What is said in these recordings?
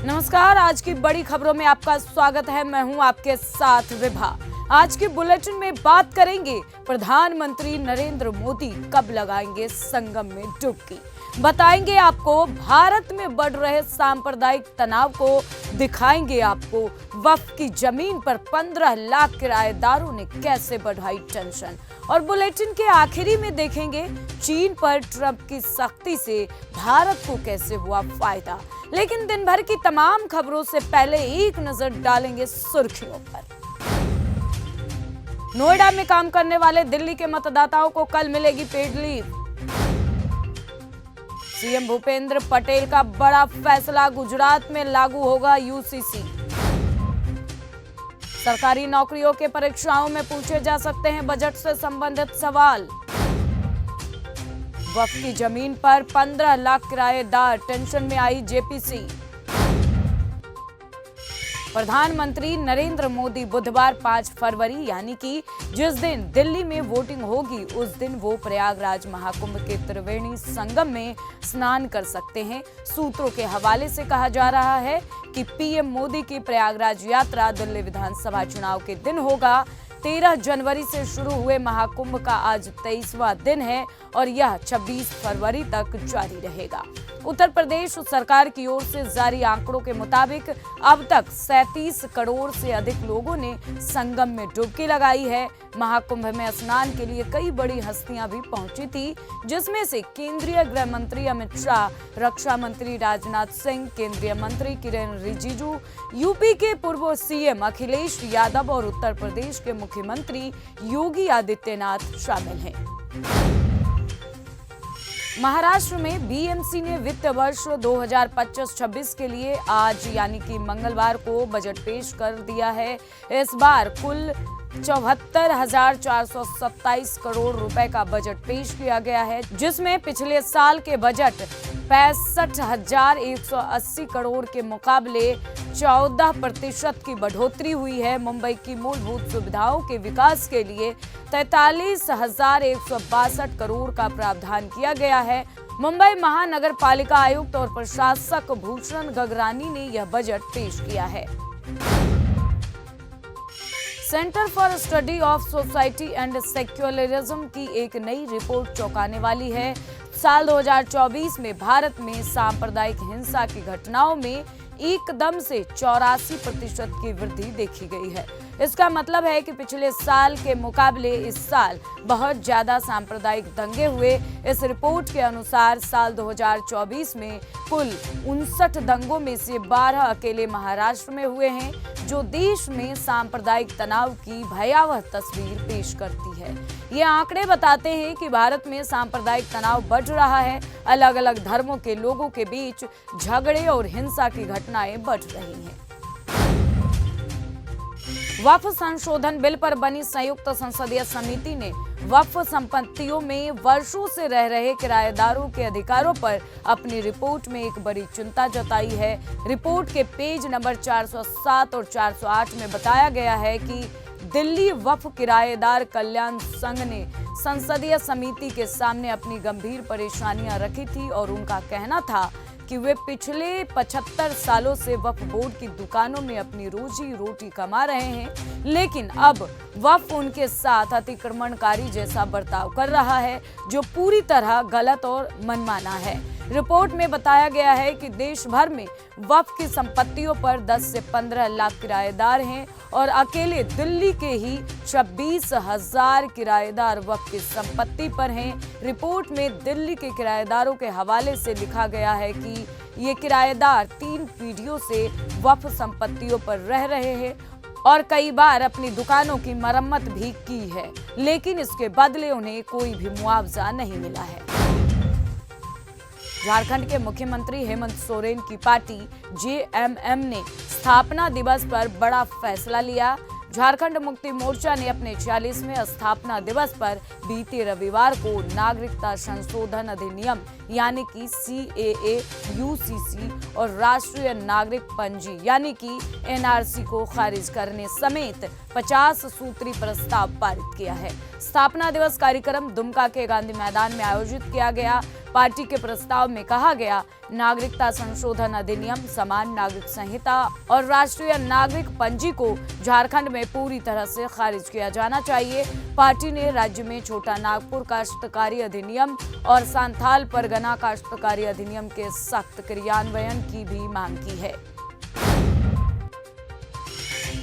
नमस्कार, आज की बड़ी खबरों में आपका स्वागत है। मैं हूं आपके साथ विभा। आज के बुलेटिन में बात करेंगे प्रधानमंत्री नरेंद्र मोदी कब लगाएंगे संगम में डुबकी। बताएंगे आपको भारत में बढ़ रहे सांप्रदायिक तनाव को, दिखाएंगे आपको वक्फ की जमीन पर 15 लाख किराएदारों ने कैसे बढ़ाई टेंशन। और बुलेटिन के आखिरी में देखेंगे चीन पर ट्रंप की सख्ती से भारत को कैसे हुआ फायदा। लेकिन दिन भर की तमाम खबरों से पहले एक नजर डालेंगे सुर्खियों पर। नोएडा में काम करने वाले दिल्ली के मतदाताओं को कल मिलेगी paid leave. CM Bhupendra Patel का बड़ा फैसला, गुजरात में लागू होगा यूसीसी। सरकारी नौकरियों के परीक्षाओं में पूछे जा सकते हैं बजट से संबंधित सवाल। वक्फ की जमीन पर 15 लाख किराएदार, टेंशन में आई जेपीसी। प्रधानमंत्री नरेंद्र मोदी बुधवार 5 फरवरी यानी कि जिस दिन दिल्ली में वोटिंग होगी उस दिन वो प्रयागराज महाकुंभ के त्रिवेणी संगम में स्नान कर सकते हैं। सूत्रों के हवाले से कहा जा रहा है कि पीएम मोदी की प्रयागराज यात्रा दिल्ली विधानसभा चुनाव के दिन होगा। 13 जनवरी से शुरू हुए महाकुंभ का आज 23वां दिन है और यह 26 फरवरी तक जारी रहेगा। उत्तर प्रदेश सरकार की ओर से जारी आंकड़ों के मुताबिक अब तक 37 करोड़ से अधिक लोगों ने संगम में डुबकी लगाई है। महाकुंभ में स्नान के लिए कई बड़ी हस्तियां भी पहुंची थी, जिसमें से केंद्रीय गृह मंत्री अमित शाह, रक्षा मंत्री राजनाथ सिंह, केंद्रीय मंत्री किरेन रिजिजू, यूपी के पूर्व सीएम अखिलेश यादव और उत्तर प्रदेश के मुख्यमंत्री योगी आदित्यनाथ शामिल हैं। महाराष्ट्र में बीएमसी ने वित्त वर्ष 2025-26 के लिए आज यानी कि मंगलवार को बजट पेश कर दिया है। इस बार कुल 74,427 करोड़ रुपए का बजट पेश किया गया है, जिसमें पिछले साल के बजट 65,180 करोड़ के मुकाबले 14% की बढ़ोतरी हुई है। मुंबई की मूलभूत सुविधाओं के विकास के लिए 43,162 करोड़ का प्रावधान किया गया है। मुंबई महानगर पालिका आयुक्त और प्रशासक भूषण गगरानी ने यह बजट पेश किया है। Centre for study of society and secularism की एक नई रिपोर्ट चौंकाने वाली है। साल 2024 में भारत में सांप्रदायिक हिंसा की घटनाओं में एकदम से 84% की वृद्धि देखी गई है। इसका मतलब है कि पिछले साल के मुकाबले इस साल बहुत ज्यादा सांप्रदायिक दंगे हुए। इस रिपोर्ट के अनुसार साल 2024 में कुल 59 दंगों में से 12 अकेले महाराष्ट्र में हुए हैं, जो देश में सांप्रदायिक तनाव की भयावह तस्वीर पेश करती है। ये आंकड़े बताते हैं कि भारत में सांप्रदायिक तनाव बढ़ रहा है। अलग अलग धर्मों के लोगों के बीच झगड़े और हिंसा की घटनाएं बढ़ रही हैं। वक्फ संशोधन बिल पर बनी संयुक्त संसदीय समिति ने वक्फ संपत्तियों में वर्षों से रह रहे किराएदारों के अधिकारों पर अपनी रिपोर्ट में एक बड़ी चिंता जताई है। रिपोर्ट के पेज नंबर 407 और 408 में बताया गया है कि दिल्ली वक्फ किराएदार कल्याण संघ ने संसदीय समिति के सामने अपनी गंभीर परेशानियां रखी थी और उनका कहना था कि वे पिछले 75 सालों से वक्फ बोर्ड की दुकानों में अपनी रोजी रोटी कमा रहे हैं, लेकिन अब वक्फ उनके साथ अतिक्रमणकारी जैसा बर्ताव कर रहा है, जो पूरी तरह गलत और मनमाना है। रिपोर्ट में बताया गया है कि देश भर में वक्फ की संपत्तियों पर 10 से 15 लाख किराएदार हैं और अकेले दिल्ली के ही 26,000 किराएदार वक्फ की संपत्ति पर हैं। रिपोर्ट में दिल्ली के किराएदारों के हवाले से लिखा गया है कि ये किराएदार 3 पीढ़ियों से वक्फ संपत्तियों पर रह रहे हैं और कई बार अपनी दुकानों की मरम्मत भी की है, लेकिन इसके बदले उन्हें कोई भी मुआवजा नहीं मिला है। झारखंड के मुख्यमंत्री हेमंत सोरेन की पार्टी जेएमएम ने स्थापना दिवस पर बड़ा फैसला लिया। झारखंड मुक्ति मोर्चा ने अपने 46वें स्थापना दिवस पर बीते रविवार को नागरिकता संशोधन अधिनियम यानी कि CAA, UCC और राष्ट्रीय नागरिक पंजी यानी कि NRC को खारिज करने समेत 50 सूत्री प्रस्ताव पारित किया है। स्थापना दिवस कार्यक्रम दुमका के गांधी मैदान में आयोजित किया गया। पार्टी के प्रस्ताव में कहा गया, नागरिकता संशोधन अधिनियम, समान नागरिक संहिता और राष्ट्रीय नागरिक पंजी को झारखंड में पूरी तरह से खारिज किया जाना चाहिए। पार्टी ने राज्य में छोटा नागपुर काश्तकारी अधिनियम और सांथाल परगना काश्तकारी अधिनियम के सख्त क्रियान्वयन की भी मांग की है।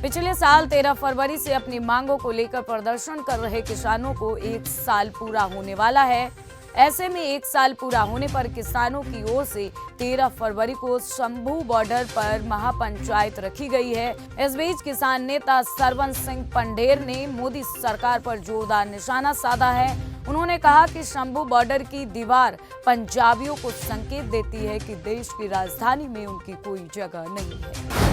पिछले साल 13 फरवरी से अपनी मांगों को लेकर प्रदर्शन कर रहे किसानों को 1 साल पूरा होने वाला है। ऐसे में 1 साल पूरा होने पर किसानों की ओर से 13 फरवरी को शंभू बॉर्डर पर महापंचायत रखी गई है। इस बीच किसान नेता सरवन सिंह पंडेर ने मोदी सरकार पर जोरदार निशाना साधा है। उन्होंने कहा कि शंभू बॉर्डर की दीवार पंजाबियों को संकेत देती है कि देश की राजधानी में उनकी कोई जगह नहीं है।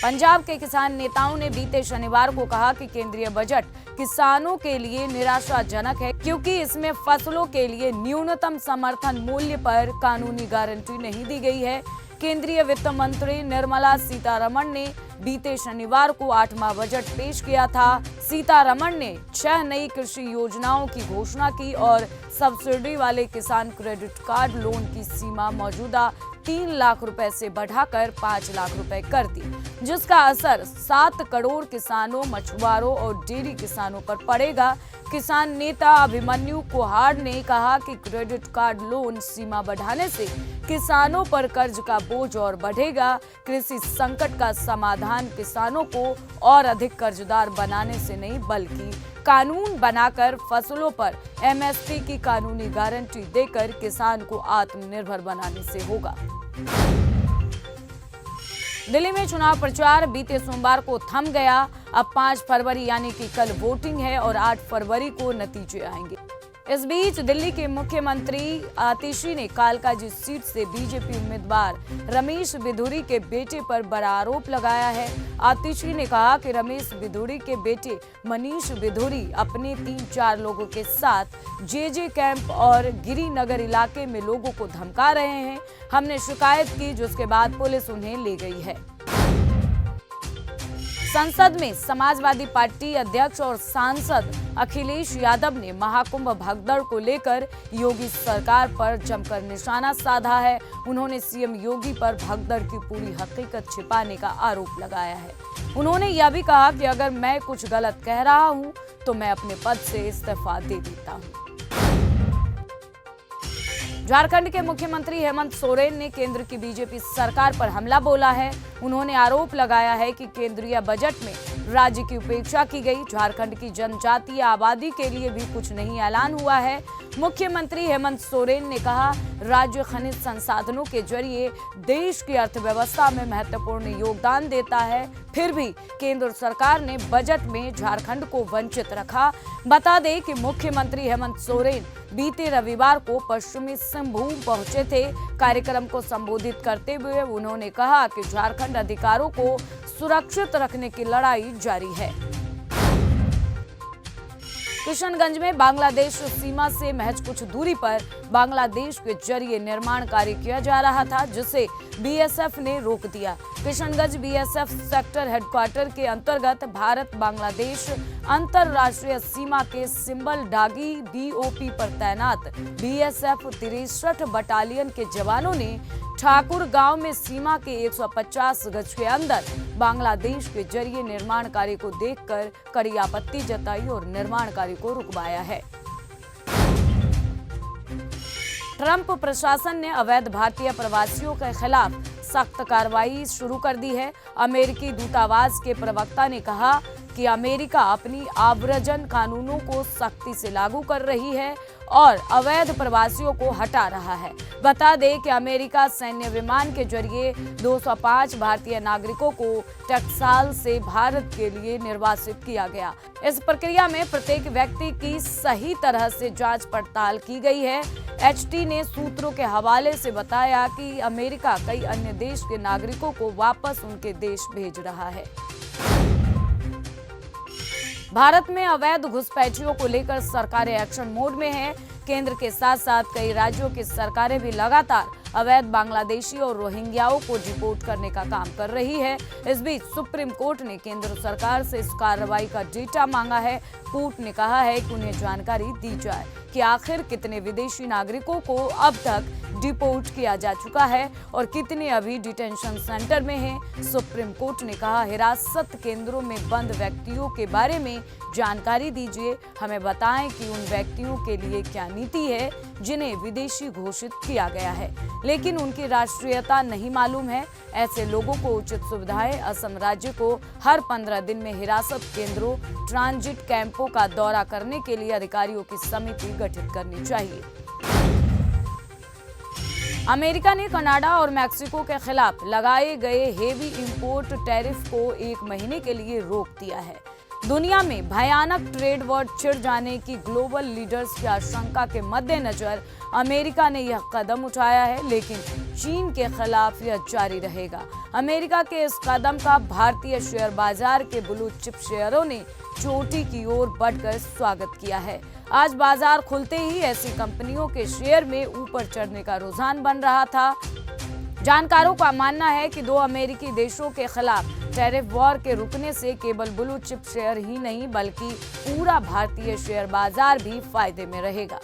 पंजाब के किसान नेताओं ने बीते शनिवार को कहा कि केंद्रीय बजट किसानों के लिए निराशाजनक है, क्योंकि इसमें फसलों के लिए न्यूनतम समर्थन मूल्य पर कानूनी गारंटी नहीं दी गई है। केंद्रीय वित्त मंत्री निर्मला सीतारमण ने बीते शनिवार को 8वां बजट पेश किया था। सीतारमण ने 6 नई कृषि योजनाओं की घोषणा की और सब्सिडी वाले किसान क्रेडिट कार्ड लोन की सीमा मौजूदा 3 लाख रुपए से बढ़ाकर 5 लाख रुपए कर दी, जिसका असर 7 करोड़ किसानों, मछुआरों और डेयरी किसानों पर पड़ेगा। किसान नेता अभिमन्यु कोहाड़ ने कहा कि क्रेडिट कार्ड लोन सीमा बढ़ाने से किसानों पर कर्ज का बोझ और बढ़ेगा। कृषि संकट का समाधान किसानों को और अधिक कर्जदार बनाने से नहीं, बल्कि कानून बनाकर फसलों पर MSP की कानूनी गारंटी देकर किसान को आत्मनिर्भर बनाने से होगा। दिल्ली में चुनाव प्रचार बीते सोमवार को थम गया। अब 5 फरवरी यानी कि कल वोटिंग है और 8 फरवरी को नतीजे आएंगे। इस बीच दिल्ली के मुख्यमंत्री आतिशी ने कालकाजी सीट से बीजेपी उम्मीदवार रमेश बिधूरी के बेटे पर बड़ा आरोप लगाया है। आतिशी ने कहा कि रमेश बिधूरी के बेटे मनीष बिधूरी अपने 3-4 लोगों के साथ JJ कैंप और गिरिनगर इलाके में लोगों को धमका रहे हैं। हमने शिकायत की, जिसके बाद पुलिस उन्हें ले गई है। संसद में समाजवादी पार्टी अध्यक्ष और सांसद अखिलेश यादव ने महाकुंभ भगदड़ को लेकर योगी सरकार पर जमकर निशाना साधा है। उन्होंने CM योगी पर भगदड़ की पूरी हकीकत छिपाने का आरोप लगाया है। उन्होंने यह भी कहा कि अगर मैं कुछ गलत कह रहा हूं तो मैं अपने पद से इस्तीफा दे देता हूं। झारखंड के मुख्यमंत्री हेमंत सोरेन ने केंद्र की बीजेपी सरकार पर हमला बोला है। उन्होंने आरोप लगाया है कि केंद्रीय बजट में राज्य की उपेक्षा की गई। झारखंड की जनजातीय आबादी के लिए भी कुछ नहीं ऐलान हुआ है। मुख्यमंत्री हेमंत सोरेन ने कहा, राज्य खनिज संसाधनों के जरिए देश की अर्थव्यवस्था में महत्वपूर्ण योगदान देता है, फिर भी केंद्र सरकार ने बजट में झारखंड को वंचित रखा। बता दें कि मुख्यमंत्री हेमंत सोरेन बीते रविवार को पश्चिमी सिंहभूम पहुंचे थे। कार्यक्रम को संबोधित करते हुए उन्होंने कहा कि झारखंड अधिकारों को सुरक्षित रखने की लड़ाई जारी है। किशनगंज में बांग्लादेश सीमा से महज कुछ दूरी पर बांग्लादेश के जरिए निर्माण कार्य किया जा रहा था, जिसे BSF ने रोक दिया। किशनगंज BSF सेक्टर हेडक्वार्टर के अंतर्गत भारत बांग्लादेश अंतरराष्ट्रीय सीमा के सिंबल डागी BOP पर तैनात BSF 63 बटालियन के जवानों ने ठाकुर गांव में सीमा के 150 गज के अंदर बांग्लादेश के जरिए निर्माण कार्य को देखकर कड़ी आपत्ति जताई और निर्माण कार्य को रुकवाया है। ट्रंप प्रशासन ने अवैध भारतीय प्रवासियों के खिलाफ सख्त कार्रवाई शुरू कर दी है। अमेरिकी दूतावास के प्रवक्ता ने कहा कि अमेरिका अपनी आव्रजन कानूनों को सख्ती से लागू कर रही है और अवैध प्रवासियों को हटा रहा है। बता दें कि अमेरिका सैन्य विमान के जरिए 205 भारतीय नागरिकों को टक्साल से भारत के लिए निर्वासित किया गया। इस प्रक्रिया में प्रत्येक व्यक्ति की सही तरह से जांच पड़ताल की गई है। HT ने सूत्रों के हवाले से बताया कि अमेरिका कई अन्य देश के नागरिकों को वापस उनके देश भेज रहा है। भारत में अवैध घुसपैठियों को लेकर सरकारें एक्शन मोड में है। केंद्र के साथ साथ कई राज्यों की सरकारें भी लगातार अवैध बांग्लादेशी और रोहिंग्याओं को डिपोर्ट करने का काम कर रही है। इस बीच सुप्रीम कोर्ट ने केंद्र सरकार से इस कार्रवाई का डेटा मांगा है। कोर्ट ने कहा है कि उन्हें जानकारी दी जाए कि आखिर कितने विदेशी नागरिकों को अब तक डिपोर्ट किया जा चुका है और कितने अभी डिटेंशन सेंटर में हैं। सुप्रीम कोर्ट ने कहा, हिरासत केंद्रों में बंद व्यक्तियों के बारे में जानकारी दीजिए, हमें बताएं कि उन व्यक्तियों के लिए क्या नीति है जिन्हें विदेशी घोषित किया गया है लेकिन उनकी राष्ट्रीयता नहीं मालूम है। ऐसे लोगों को उचित सुविधाएं असम राज्य को हर 15 दिन में हिरासत केंद्रों, ट्रांजिट कैंपों का दौरा करने के लिए अधिकारियों की समिति गठित करनी चाहिए। अमेरिका ने कनाडा और मैक्सिको के खिलाफ लगाए गए हेवी इंपोर्ट टैरिफ को 1 महीने के लिए रोक दिया है। दुनिया में भयानक ट्रेड वॉर छिड़ जाने की ग्लोबल लीडर्स की आशंका के मद्देनजर अमेरिका ने यह कदम उठाया है, लेकिन चीन के खिलाफ यह जारी रहेगा। अमेरिका के इस कदम का भारतीय शेयर बाजार के ब्लू चिप शेयरों ने चोटी की ओर बढ़कर स्वागत किया है। आज बाजार खुलते ही ऐसी कंपनियों के शेयर में ऊपर चढ़ने का रुझान बन रहा था। जानकारों का मानना है कि 2 अमेरिकी देशों के खिलाफ टैरिफ वॉर के रुकने से केवल ब्लू चिप शेयर ही नहीं बल्कि पूरा भारतीय शेयर बाजार भी फायदे में रहेगा।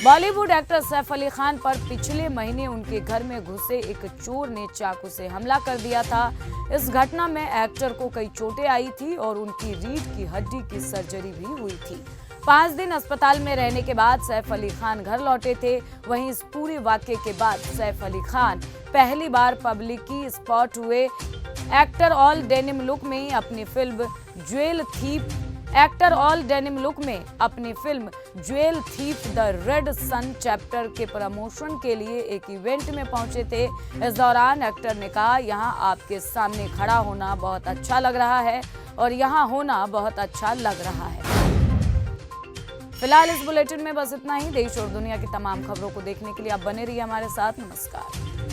बॉलीवुड एक्टर सैफ अली खान पर पिछले महीने उनके घर में घुसे एक चोर ने चाकू से हमला कर दिया था। इस घटना में एक्टर को कई चोटें आई थी और उनकी रीढ़ की हड्डी की सर्जरी भी हुई थी। 5 दिन अस्पताल में रहने के बाद सैफ अली खान घर लौटे थे। वहीं इस पूरे वाकये के बाद सैफ अली खान पहली बार पब्लिकली स्पॉट हुए। एक्टर ऑल डेनिम लुक में अपनी film jewel thief the red sun chapter के प्रमोशन के लिए एक इवेंट में पहुंचे थे। इस दौरान एक्टर ने कहा, यहां आपके सामने खड़ा होना बहुत अच्छा लग रहा है और यहां होना बहुत अच्छा लग रहा है। फिलहाल इस बुलेटिन में बस इतना ही। देश और दुनिया की तमाम खबरों को देखने के लिए आप बने रहिए हमारे साथ। नमस्कार।